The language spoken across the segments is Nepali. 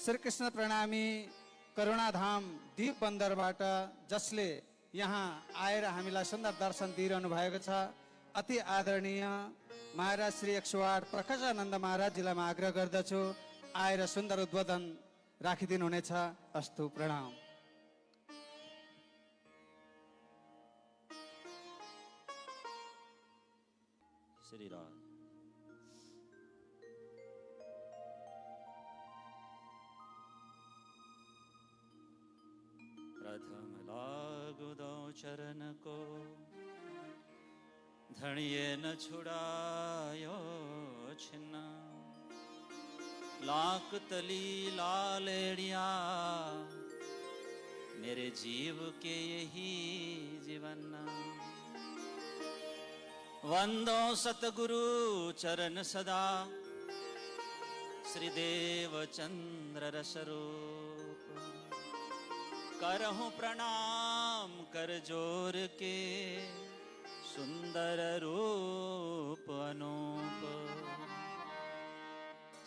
श्री कृष्ण प्रणामी करुणाधाम दीप बन्दरबाट जसले यहाँ आएर हामीलाई सुन्दर दर्शन दिइरहनु भएको छ, अति आदरणीय महाराज श्री 108 प्रकाशानन्द महाराजजीलाई म आग्रह गर्दछु आएर सुन्दर उद्बोधन राखिदिनु हुनेछ। अस्तु, प्रणाम। श्री राम। प्रथम लागु दो चरण को, धणिये न छुड़ायो छिन्न। लाख तली लालेड़िया, मेरे जीव के यही जीवन। वंदो सतगुरु चरण सदा, श्री देव चंद्र रसरूप। करहूं प्रणाम कर जोर के, सुंदर रूप अनूप।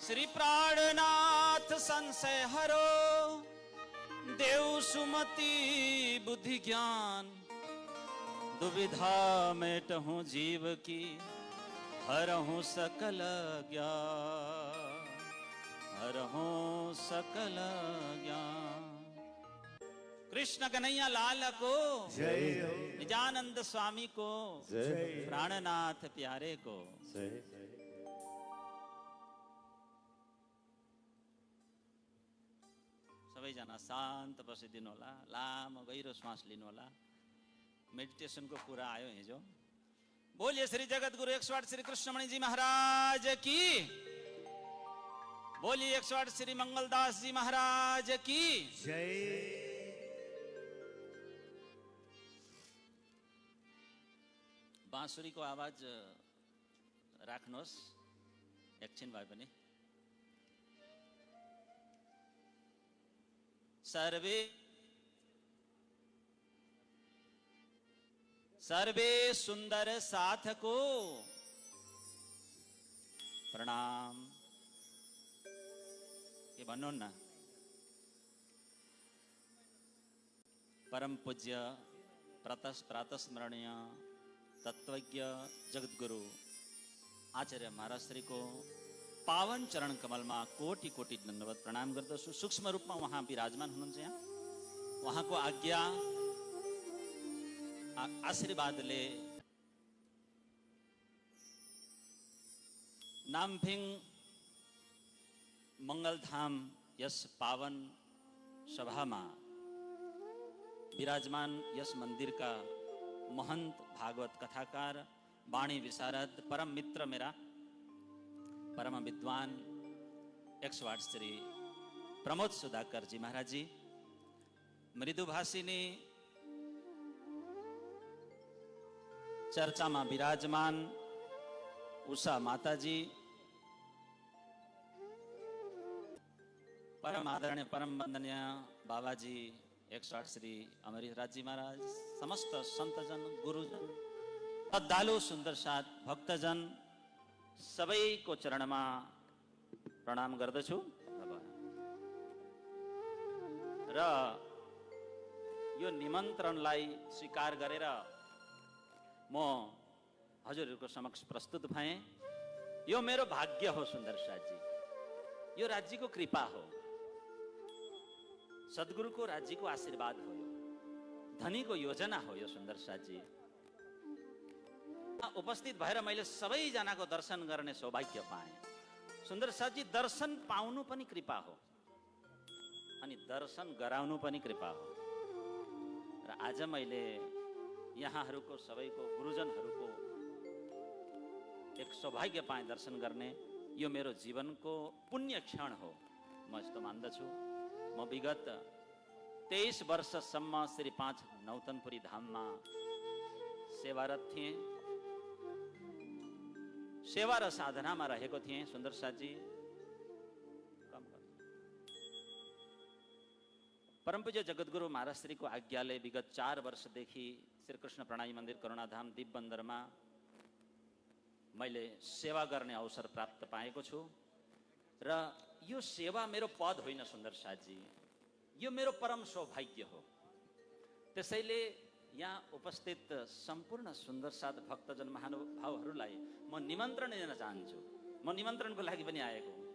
श्री प्राणनाथ संशय हरो, देव सुमति बुद्धि ज्ञान। दुविधा मेटहूं जीव की, हरहूं सकल ज्ञान, हरहूं सकल ज्ञान। कृष्ण कन्हैया लाल को जय, निजानंद स्वामी को जय, प्राणनाथ प्यारे को जय। सबैजना शान्त बसिदिनु होला, लामो गहिरो श्वास लिनु होला। मेडिटेशन को कुरा आयो हिजो। बोलिए श्री जगत गुरु 108 श्री कृष्णमणि जी महाराज की, बोलिए 108 श्री मंगलदास जी महाराज की जय। बाँसुरी को आवाज राख्नुहोस् एकछिन भए पनि। सर्वे सुंदर साथ को प्रणाम। के भन्नु न। परम पूज्य प्रातस्मरणीय तत्वज्ञ जगतगुरु आचार्य महाराज श्री को पावन चरण कमल में कोटि कोटि दंडवत प्रणाम गर्दछु। सूक्ष्म रूप में वहाँ विराजमान हुनुहुन्छ। यहाँ वहाँ को आज्ञा आशीर्वादले नाम्फिङ मंगलधाम यस पावन सभा में विराजमान यस मंदिर का महंत भागवत कथाकार वाणी विशारद परम मित्र मेरा परम विद्वान 108 श्री प्रमोद सुधाकर जी महाराज जी, मृदुभाषिनी चर्चा में विराजमान उषा माताजी, परम आदरणीय परम वंदनीय बाबाजी 108 श्री अमरीराज जी महाराज, समस्त संतजन गुरुजन श्रद्धालु सुंदर साथ भक्तजन सबैको चरणमा प्रणाम गर्दछु। र यो निमन्त्रणलाई स्वीकार गरेर म हजुरहरूको समक्ष प्रस्तुत भएँ। यो मेरो भाग्य हो सुन्दर साथजी, यो राज्यको कृपा हो, सद्गुरुको राज्यको आशीर्वाद हो, धनीको योजना हो। यो सुन्दर साथजी उपस्थित भएर मैले सबैजनाको दर्शन गर्ने सौभाग्य पाएँ। सुन्दर साथजी दर्शन पाउनु पनि कृपा हो अनि दर्शन गराउनु पनि कृपा हो। र आज मैले यहाँहरूको सबैको गुरुजनहरूको एक सौभाग्य पाएँ दर्शन गर्ने। यो मेरो जीवनको पुण्य क्षण हो, म यस्तो मान्दछु। म विगत 23 वर्षसम्म श्री 5 नौतनपुरी धाममा सेवारत थिएँ, सेवा र साधनामा रहेको थिएँ। सुन्दर साथजी परम पूज्य जगतगुरु महाराज श्री को आज्ञाले विगत 4 वर्षदेखि श्री कृष्ण प्रणामी मंदिर करुणाधाम दीप बन्दरमा मैले सेवा गर्ने अवसर प्राप्त पाएको छु। र यो सेवा मेरो पद होइन सुन्दर साथजी, यो मेरो परम सौभाग्य हो। त्यसैले यहाँ उपस्थित सम्पूर्ण सुन्दर साथ भक्तजन महानुभावहरूलाई म निमन्त्रण दिन चाहन्छु। म निमन्त्रणको लागि पनि आएको हुँ।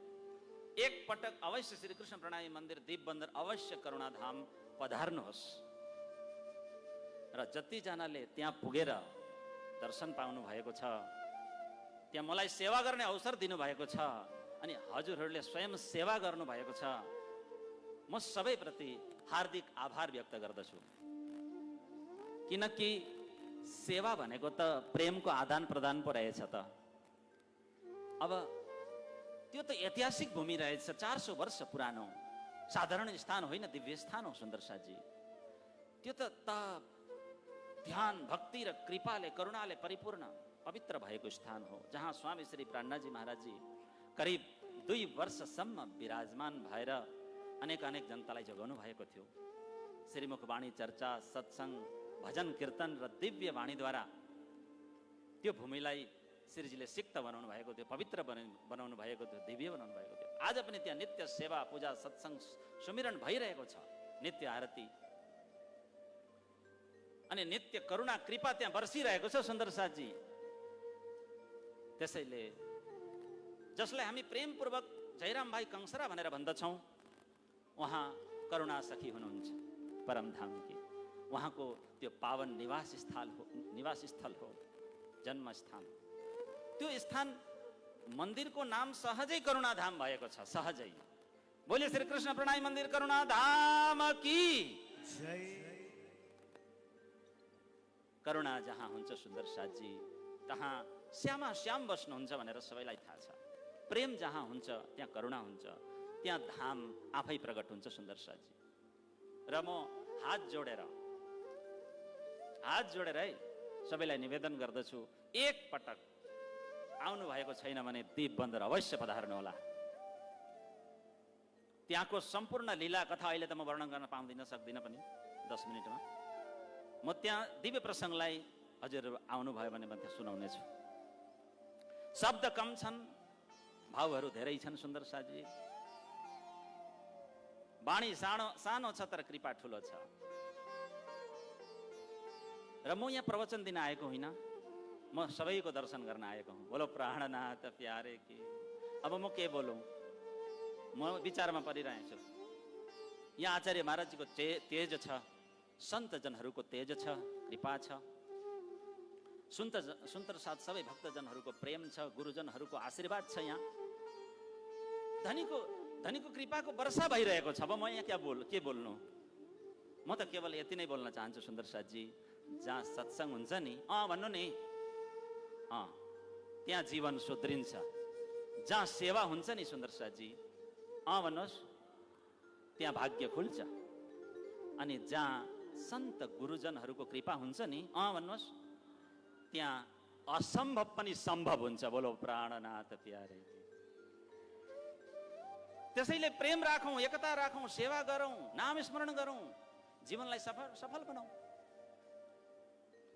एक पटक अवश्य श्री कृष्ण प्रणामी मन्दिर दीप बन्दर अवश्य करुणाधाम पधार्नुहोस् र जतिजनाले त्यहाँ पुगेर दर्शन पाउनु भएको छ, त्यहाँ मलाई सेवा गर्ने अवसर दिनुभएको छ अनि हजुरहरूले स्वयं सेवा गर्नुभएको छ, म सबैप्रति हार्दिक आभार व्यक्त गर्दछु। किनकि सेवा भनेको त प्रेमको आदान प्रदान पो रहेछ त। अब त्यो त ऐतिहासिक भूमि रहेछ, 400 वर्ष पुरानो साधारण स्थान होइन, दिव्य स्थान हो सुन्दर साथजी। त्यो त ध्यान भक्ति र कृपाले करुणाले परिपूर्ण पवित्र भएको स्थान हो, जहाँ स्वामी श्री प्राणनाथजी महाराजजी करिब 2 वर्षसम्म विराजमान भएर अनेक जनतालाई जगाउनु भएको थियो। श्रीमुख वाणी चर्चा, सत्सङ्ग, भजन कीर्तन र दिव्य वाणीद्वारा त्यो भूमिलाई श्रीजीले सिक्त बनाउनु भएको थियो, पवित्र बनाउनु भएको थियो, दिव्य बनाउनु भएको थियो। आज पनि त्यहाँ नित्य सेवा पूजा सत्सङ्ग सुमिरन भइरहेको छ, नित्य आरती अनि नित्य करुणा कृपा त्यहाँ बर्सिरहेको छ सुन्दर साथजी। त्यसैले जसलाई हामी प्रेमपूर्वक जयराम भाइ कंसरा भनेर भन्दछौँ, उहाँ करुणा सखी हुनुहुन्छ परमधामकी। उहाँको त्यो पावन निवास स्थल हो, जन्मस्थान। त्यो स्थान मन्दिरको नाम सहजै करुणाधाम भएको छ, सहजै। बोले श्री कृष्ण प्रणामी मन्दिर करुणाधाम की जय। करुणा जहाँ हुन्छ सुन्दर साथजी, तहाँ श्यामा श्याम बस्नुहुन्छ भनेर सबैलाई थाहा छ। प्रेम जहाँ हुन्छ त्यहाँ करुणा हुन्छ, त्यहाँ धाम आफै प्रकट हुन्छ सुन्दर साथजी। र म हात जोडेर है सबैलाई निवेदन गर्दछु, एक पटक आउनु भएको छैन भने दीप बन्दर अवश्य पधार्नु होला। त्यहाँको सम्पूर्ण लीला कथा अहिले त म वर्णन गर्न पाउँदिन, सक्दिनँ पनि 10 मिनटमा। म त्यहाँ दिव्य प्रसङ्गलाई हजुर आउनुभयो भने म त्यहाँ सुनाउने छु। शब्द कम छन्, भावहरू धेरै छन् सुन्दर साथजी। वाणी सानो छ तर कृपा ठुलो छ। र म यहाँ प्रवचन दिन आएको होइन, म सबैको दर्शन गर्न आएको हुँ। बोलो प्राणनाथ प्यारे की। अब म के बोलौँ, म विचारमा परिरहेको छु। यहाँ आचार्य महाराजजीको तेज छ, सन्तजनहरूको तेज छ, कृपा छ, सुन्दर साथ सबै भक्तजनहरूको प्रेम छ, गुरुजनहरूको आशीर्वाद छ। यहाँ धनीको कृपाको वर्षा भइरहेको छ। अब म यहाँ के बोल्नु, म त केवल यति नै बोल्न चाहन्छु सुन्दर साथजी। जहाँ सत्सङ्ग हुन्छ नि, भन्नु नि, त्यहाँ जीवन सुध्रिन्छ। जहाँ सेवा हुन्छ नि सुन्दर साथजी, भन्नुहोस्, त्यहाँ भाग्य खुल्छ। अनि जहाँ सन्त गुरुजनहरूको कृपा हुन्छ नि, भन्नुहोस्, त्यहाँ असम्भव पनि सम्भव हुन्छ। बोलो प्राणनाथ प्यारे। त्यसैले प्रेम राखौँ, एकता राखौँ, सेवा गरौँ, नाम स्मरण गरौँ, जीवनलाई सफल बनाऊ।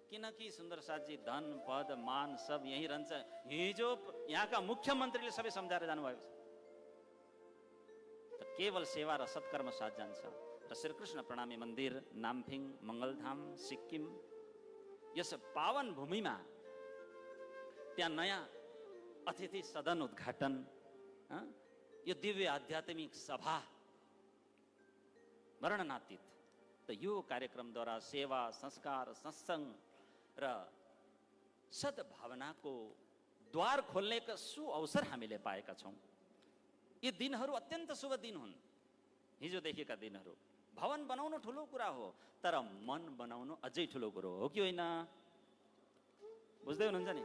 किनकि सुन्दर साथजी धन पद मान सब यहीँ रहन्छ। हिजो यहाँका मुख्यमन्त्रीले सबै सम्झाएर जानुभएको छ। त केवल सेवा र सत्कर्म साथ जान्छ। र श्रीकृष्ण प्रणामी मन्दिर नाम्फिङ मङ्गलधाम सिक्किम यस पावन भूमिमा त्यहाँ नयाँ अतिथि सदन उद्घाटन, यो दिव्य आध्यात्मिक सभा वर्णनातीत। त यो कार्यक्रमद्वारा सेवा संस्कार सत्सङ्ग र सद्भावनाको द्वार खोल्ने सुअवसर हामीले पाएका छौँ। यी दिनहरू अत्यन्त शुभ दिन हुन्। हिजोदेखिका दिनहरू भवन बनाउनु ठुलो कुरा हो, तर मन बनाउनु अझै ठुलो कुरो हो कि होइन? बुझ्दै हुनुहुन्छ नि?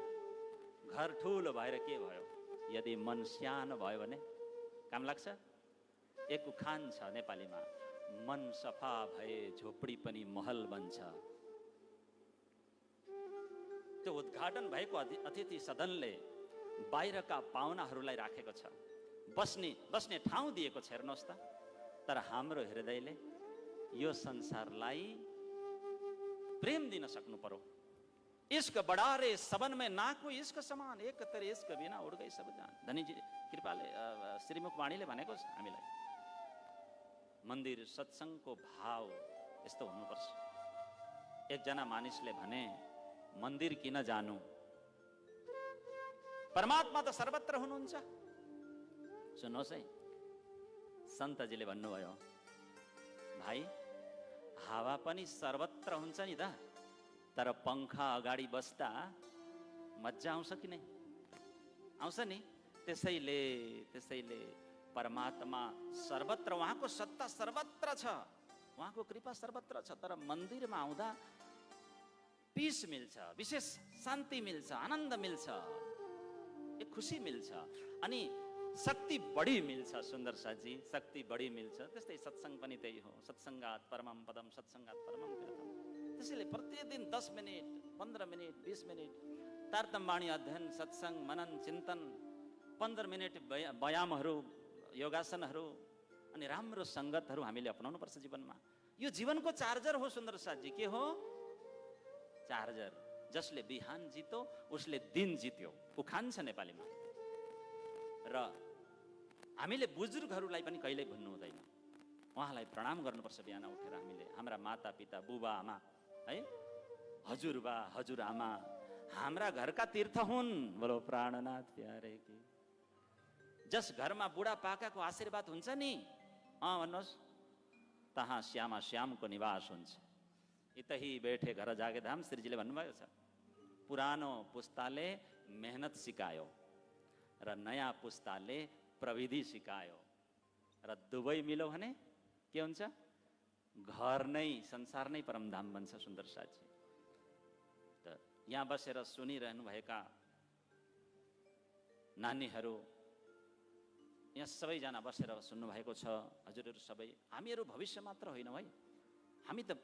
घर ठुलो भएर के भयो? यदि मन सानो भयो भने काम लाग्छ। एक उखान छ नेपालीमा, मन सफा भए झोपडी पनि महल बन्छ। त्यो उद्घाटन भएको अतिथि सदनले बाहिरका पाहुनाहरूलाई राखेको छ, बस्ने ठाउँ दिएको छ। हेर्नुहोस् त, तर हाम्रो हृदयले यो संसारलाई प्रेम दिन सक्नु पर्यो, इश्क बड़ा रे सबन में ना कोई इश्क समान, एक तेरे इश्क बिना उड़ गई सब जान। धनीजी कृपाले श्रीमुख वाणीले भनेको छ हामीलाई मन्दिर सत्सङ्गको भाव यस्तो हुनुपर्छ। एकजना मानिसले भने मन्दिर किन जानु, परमात्मा त सर्वत्र हुनुहुन्छ। सुन्नुहोस् है, सन्तजीले भन्नुभयो भाइ हावा पनि सर्वत्र हुन्छ नि त, तर पंखा अगाडि बस्दा मजा आउँछ कि नै? आउँछ नि। त्यसैले परमात्मा सर्वत्र, उहाँको सत्ता सर्वत्र छ, उहाँको कृपा सर्वत्र छ, तर मन्दिरमा आउँदा पीस मिल्छ, विशेष शान्ति मिल्छ, आनन्द मिल्छ, एक खुसी मिल्छ, अनि शक्ति बढी मिल्छ। सुन्दर साथी, शक्ति बढी मिल्छ। त्यस्तै सत्सङ्ग पनि त्यही हो, सत्सङ्गात परमं पदम, सत्सङ्गात परमं तीर्थम। त्यसैले प्रतिदिन 10 मिनट, 15 मिनट, 20 मिनट तारतम्यवाणी अध्ययन, सत्सङ्ग, मनन, चिन्तन, 15 मिनट व्यायामहरू, योगासनहरू, अनि राम्रो सङ्गतहरू हामीले अपनाउनु पर्छ जीवनमा। यो जीवनको चार्जर हो सुन्दर साथी। के हो? चार्जर। जसले बिहान जित्यो उसले दिन जित्यो, उखान छ नेपालीमा। र हामीले बुजुर्गहरूलाई पनि कहिल्यै भुल्नु हुँदैन, उहाँलाई प्रणाम गर्नुपर्छ। बिहान उठेर हामीले हाम्रा माता पिता, बुबा आमा है, हजुरबा हजुरआमा हाम्रा घरका तीर्थ हुन्। बोलो प्राणनाथ प्यारे की। जस घरमा बुढा पाकाको आशीर्वाद हुन्छ नि, भन्नुहोस्, तहाँ श्यामा श्यामको निवास हुन्छ। इतही बैठे घर जागे धाम, श्रीजीले भन्नुभएको छ। पुरानो पुस्ताले मेहनत सिकायो र नयाँ पुस्ताले प्रविधि सिकायो, र दुवै मिल्यो भने के हुन्छ? घर नै, संसार नै परमधाम बन्छ। सुन्दर साथी, त यहाँ बसेर सुनिरहनु भएका नानीहरू, यहाँ सबैजना बसेर सुन्नुभएको छ, हजुरहरू सबै, हामीहरू भविष्य मात्र होइनौँ है, हामी त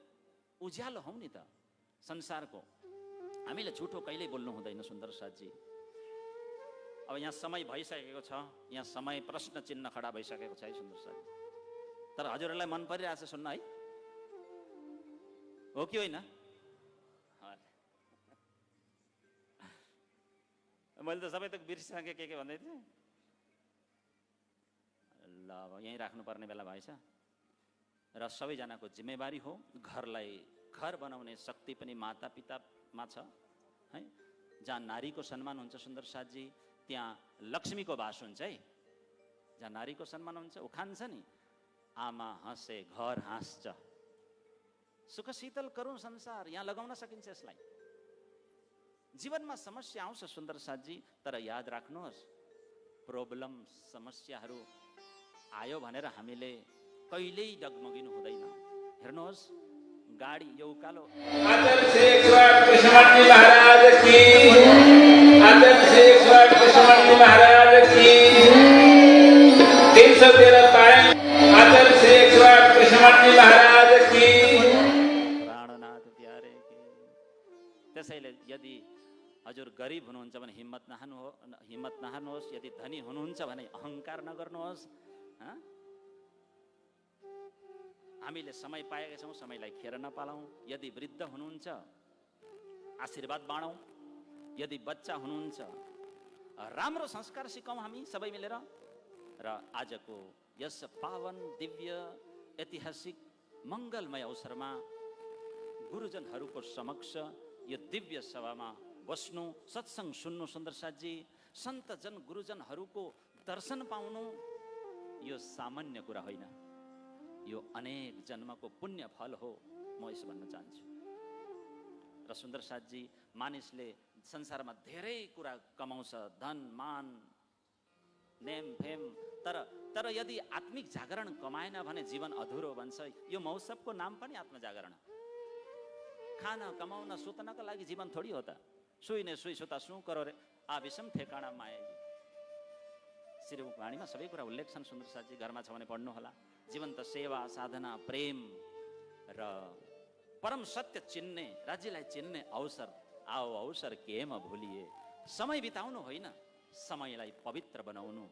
उज्यालो हौ नि त संसारको। हामीले झुठो कहिल्यै बोल्नु हुँदैन सुन्दर साथी। अब यहाँ समय भइसकेको छ, यहाँ समय प्रश्न चिन्ह खडा भइसकेको छ है सुन्दर साथी। तर हजुरहरूलाई मन परिरहेछ सुन्न है, हो कि होइन? मैले त सबै त बिर्सिसकेँ के भन्दै थिएँ। ल अब यहीँ राख्नुपर्ने बेला भएछ। र सबैजनाको जिम्मेवारी हो, घरलाई घर बनाउने शक्ति पनि माता पितामा छ है। जहाँ नारीको सम्मान हुन्छ सुन्दर साथी, त्यहाँ लक्ष्मीको वास हुन्छ है। जहाँ नारीको सम्मान हुन्छ, उखान छ नि, आमा हाँसे घर हाँस्छ, सुख शीतल करूं संसार। यहाँ लगाउन सकिन्छ यसलाई। जीवनमा समस्या आउँछ सुन्दर साथी, तर याद राख्नुहोस्, प्रब्लम, समस्याहरू आयो भनेर हामीले कहिल्यै डगमगिनु हुँदैन। हेर्नुहोस्, गाडी यो उकालो प्राणनाथ प्यारे की। त्यसैले यदि हजुर गरिब हुनुहुन्छ भने हिम्मत नहार्नुहोस्, यदि धनी हुनुहुन्छ भने अहङ्कार नगर्नुहोस्। हामीले समय पाएका छौँ, समयलाई खेर नपालौँ। यदि वृद्ध हुनुहुन्छ आशीर्वाद बाँडौँ, यदि बच्चा हुनुहुन्छ राम्रो संस्कार सिकाउँ हामी सबै मिलेर। र आजको यस पावन दिव्य ऐतिहासिक मङ्गलमय अवसरमा गुरुजनहरूको समक्ष यो दिव्य सभामा बस्नु, सत्सङ्ग सुन्नु सुन्दर साथी, सन्तजन गुरुजनहरूको दर्शन पाउनु यो सामान्य कुरा होइन, यो अनेक जन्मको पुण्य फल हो। म यसो भन्न चाहन्छु। र सुन्दर साथी, मानिसले संसारमा धेरै कुरा कमाउँछ, धन मान नेम फेम, तर यदि आत्मिक जागरण कमाएन भने जीवन अधुरो बन्छ। यो महोत्सवको नाम पनि आत्मजागरण। खान कमाउन सुत्नको लागि जीवन थोडी हो त। सुइने सुई सुता सु करो रे आ विषम ठेकाना माएगी। श्रीमुख वाणीमा सबै कुरा उल्लेख छन् सुन्दर साथी, घरमा छ भने पढ्नु होला। जीवन त सेवा, साधना, प्रेम र परम सत्य चिन्ने, राज्यलाई चिन्ने अवसर। आओ अवसर केम भुलिए। समय बिताउनु होइन, समयलाई पवित्र बनाउनु।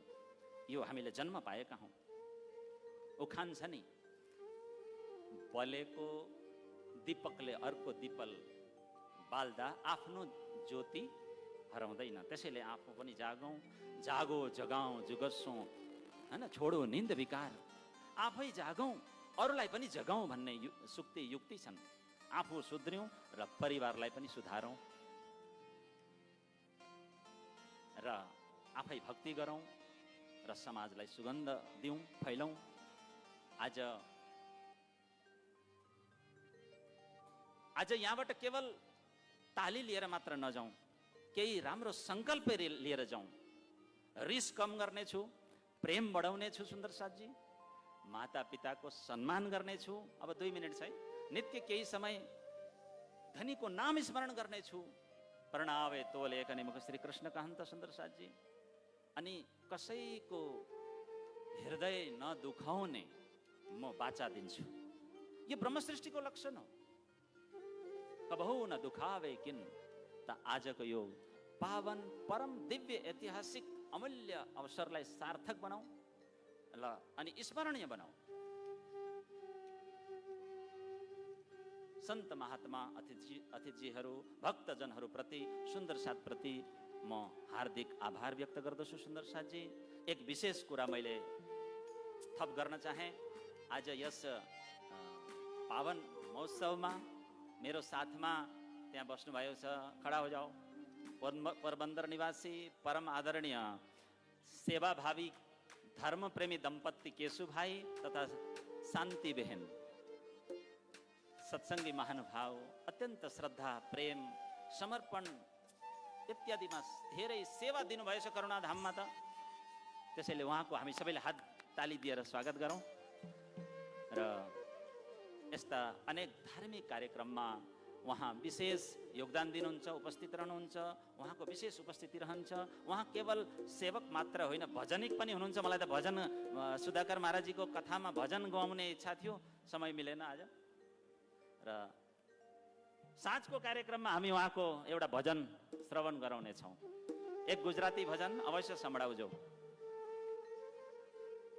यो हामीले जन्म पाएका हौँ। उखान छ नि, बलेको दीपकले अर्को दीपल बाल्दा आफ्नो ज्योति हराउँदैन। त्यसैले आफू पनि जागौँ, जागो जगाउँ जुगस्सौँ, होइन, छोडो निन्द विकार, आफै जागौँ अरूलाई पनि जगाउँ भन्ने सुक्ति युक्ति छन्। आफू सुध्रियौँ र परिवारलाई पनि सुधारौँ र आफै भक्ति गरौँ र समाजलाई सुगन्ध दिउँ, फैलौँ। आज यहाँबाट केवल ताली लिएर मात्र नजाउँ, केही राम्रो सङ्कल्प लिएर जाउँ। रिस कम गर्नेछु, प्रेम बढाउनेछु सुन्दर साथजी, माता पिताको सम्मान गर्नेछु। अब 2 मिनट छ है, नित्य केही समय धनीको नाम स्मरण गर्नेछु। प्रणावे तोले कनिमुख श्री कृष्ण कहन्त सुन्दर साथजी। अनि कसैको हृदय नदुखाउने म बाचा दिन्छु। यो ब्रह्मसृष्टिको लक्षण हो। कबहु न दुखावे किन। त आजको यो पावन परम दिव्य ऐतिहासिक अमूल्य अवसरलाई सार्थक बनाऊ ल अनि स्मरणीय बनाऊ। सन्त महात्मा अतिथिजीहरू भक्तजनहरू प्रति सुन्दर साथ प्रति म हार्दिक आभार व्यक्त गर्दछु सुन्दर साथजी। एक विशेष कुरा मैले थप गर्न चाहे। आज यस पावन महोत्सवमा मेरो साथमा त्यहाँ बस्नुभएको छ, खडा हो जाओ, पोरबन्दर निवासी परम आदरणीय सेवाभावी धर्मप्रेमी दम्पति केशु भाइ तथा शान्ति बहन, सत्सङ्गी महानुभाव, अत्यन्त श्रद्धा प्रेम समर्पण इत्यादिमा धेरै सेवा दिनुभएछ करुणाधाममा। त त्यसैले उहाँको हामी सबैले हात ताली दिएर स्वागत गरौँ। र यस्ता अनेक धार्मिक कार्यक्रममा उहाँ विशेष योगदान दिनुहुन्छ, उपस्थित रहनुहुन्छ। उहाँको विशेष उपस्थिति रहन्छ। उहाँ केवल सेवक मात्र होइन, भजनिक पनि हुनुहुन्छ। मलाई त भजन सुधाकर महाराजीको कथामा भजन गाउने इच्छा थियो, समय मिलेन आज। र साँझको कार्यक्रममा हामी उहाँको एउटा भजन श्रवण गराउनेछौँ। एक गुजराती भजन अवश्य सम्झाउजो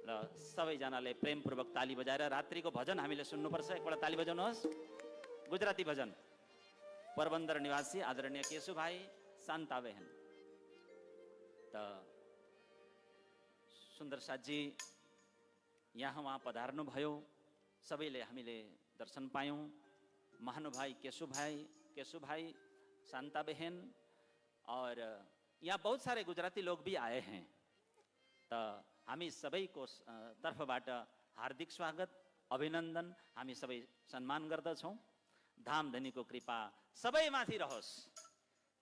र सबैजनाले प्रेमपूर्वक ताली बजाएर रात्रिको भजन हामीले सुन्नुपर्छ। एकपल्ट ताली बजाउनुहोस्। गुजराती भजन, पोरबन्दर निवासी आदरणीय केशु भाइ शान्ता बहन। त सुन्दर साथजी यहाँ उहाँ पधार्नु भयो, सबैले हामीले दर्शन पायौँ। महानुभाई केशु भाई शान्ता बहन और यहाँ बहुत सारे गुजराती लोग भी आए हैं। त हामी सबैको तर्फबाट हार्दिक स्वागत अभिनन्दन हामी सबै सम्मान गर्दछौँ। धामधनीको कृपा सबैमाथि रहोस्,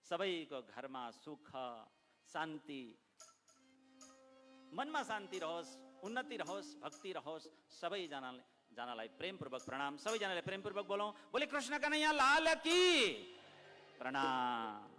सबैको घरमा सुख शान्ति, मनमा शान्ति रहोस्, उन्नति रहोस्, भक्ति रहोस्। सबैजनालाई प्रेमपूर्वक प्रणाम। सबैजनाले प्रेमपूर्वक बोलौँ, बोले कृष्ण कन्हैया लाल की प्रणाम।